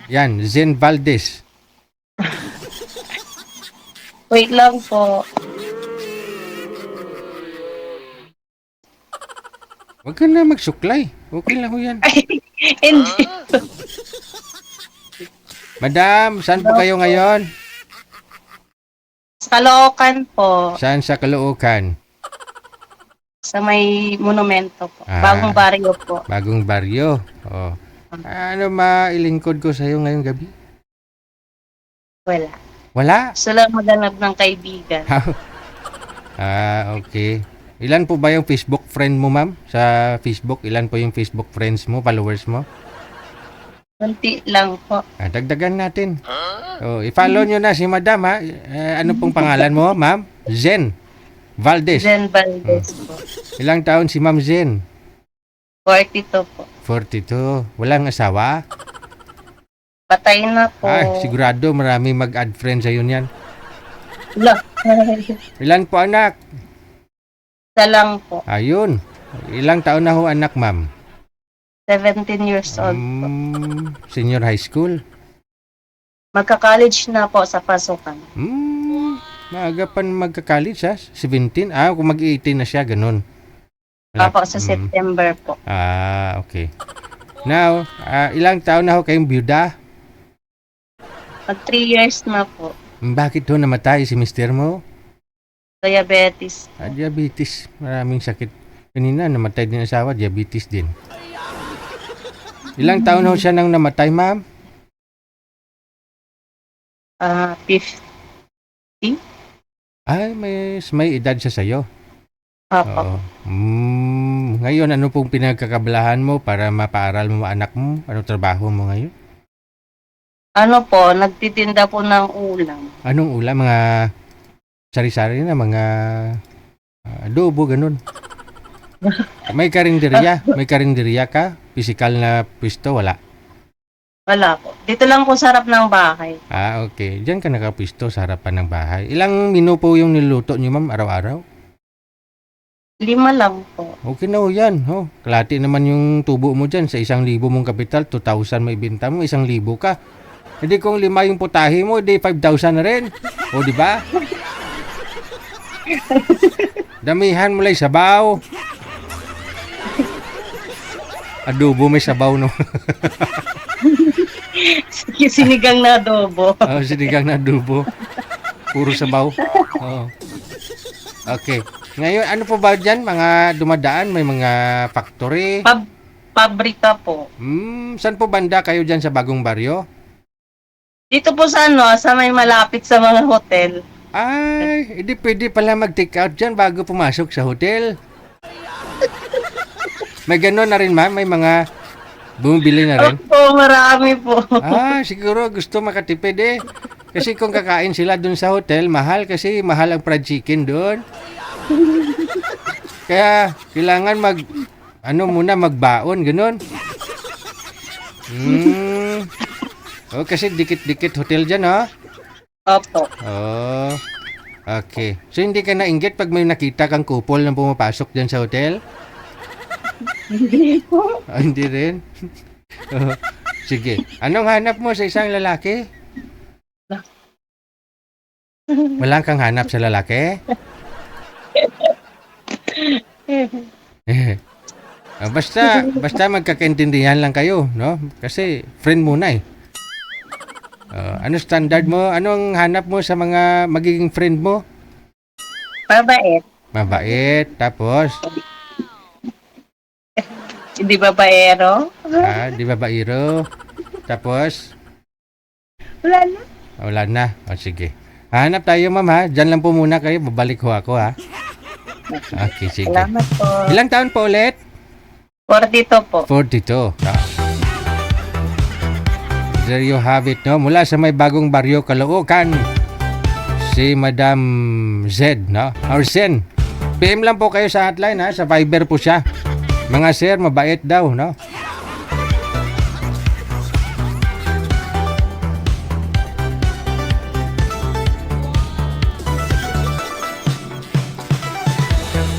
Yan, Zen Valdez. Wait lang po. Huwag ka na magsuklay. Okay lang ho yan. Ay, hindi. Madam, saan po kayo ngayon? Sa Caloocan po. Saan sa Caloocan? Sa may monumento po. Ah. Bagong baryo po. Bagong baryo. Oh. Ano mailingkod ko sa'yo ngayong gabi? Wala. Wala? Gusto lang maghanap ng kaibigan. Okay. Ilan po ba yung Facebook friend mo, ma'am? Sa Facebook, ilan po yung Facebook friends mo, followers mo? Kunti lang po. Dagdagan natin. Oh, i-follow nyo na si madam, ha? Ano pong pangalan mo, ma'am? Zen Valdez. Zen Valdez po. Ilang taon si ma'am Zen? 42 po. 42. Walang asawa? Patay na po. Ay, sigurado marami mag-add friend sa'yo niyan. Wala. Ilan po anak? Isa lang po. Ayun. Ilang taon na ho anak, ma'am? 17 years old po. Senior high school? Magka-college na po sa pasukan. Maaga pa magka-college, ha? 17? Kung mag-18 na siya, ganun. Ako sa September po. Okay. Now, ilang taon na ho kayong byuda? Mag 3 years na po. Bakit ho namatay si mister mo? Diabetes. Diabetes. Maraming sakit. Kanina, namatay din ang asawa, diabetes din. Ilang taon ho siya nang namatay, ma'am? 50. Ay, may edad siya sa'yo. Opo. Oo. Ngayon, ano pong pinagkakabalahan mo para mapaaral mo anak mo? Ano trabaho mo ngayon? Ano po, nagtitinda po ng ulam. Anong ulam? Mga sari-sari na, mga adobo, ganun. May karinderya? May karinderya ka? Physical na pwesto? Wala? Wala po. Dito lang po sa harap ng bahay. Okay. Diyan ka nakapwesto sa harapan ng bahay. Ilang menu po yung niluto niyo, ma'am, araw-araw? 5 lang po. Okay na ho yan. Kalati naman yung tubo mo dyan. Sa 1,000 mong kapital, 2,000 may ibenta mo, 1,000 ka. Hindi kung 5 yung putahe mo, di 5,000 na rin. O, di ba? Damihan mo lang sabaw. Adobo may sabaw, no? Sinigang na adobo. Sinigang na adobo. Puro sabaw. Oo. Okay. Ngayon, ano po ba dyan? Mga dumadaan? May mga factory? Pabrika po. Saan po banda kayo dyan sa Bagong Baryo? Dito po sa sa may malapit sa mga hotel. Ay, hindi pwede pala mag-take out dyan bago pumasok sa hotel. May gano'n na rin, ma'am? May mga bumibili na rin? Opo, marami po. Siguro gusto makatipid eh. Kasi kung kakain sila dun sa hotel, mahal kasi mahal ang fried chicken dun. Kaya kailangan magbaon, gano'n. Kasi dikit-dikit hotel dyan, ha? Opo. Okay. So, hindi ka nainggit pag may nakita kang couple na pumapasok dyan sa hotel? Hindi po. Hindi rin? Sige. Anong hanap mo sa isang lalaki? Wala kang hanap sa lalaki? Basta magkakaintindihan lang kayo, no? Kasi friend muna eh. Ano standard mo? Anong hanap mo sa mga magiging friend mo? Mabait. Mabait. Tapos? Hindi babaero. Di babaero. Tapos? Wala na. Wala na. Sige. Hanap tayo, ma'am, ha? Diyan lang po muna kayo. Babalik ho ako, ha? Okay, sige. Salamat po. Ilang taon po ulit? 42 po. 42. There you have it, no? Mula sa may Bagong Baryo, Caloocan, si Madam Z, no? Or Zen. PM lang po kayo sa hotline, ha? Sa Viber po siya. Mga sir, mabait daw, no?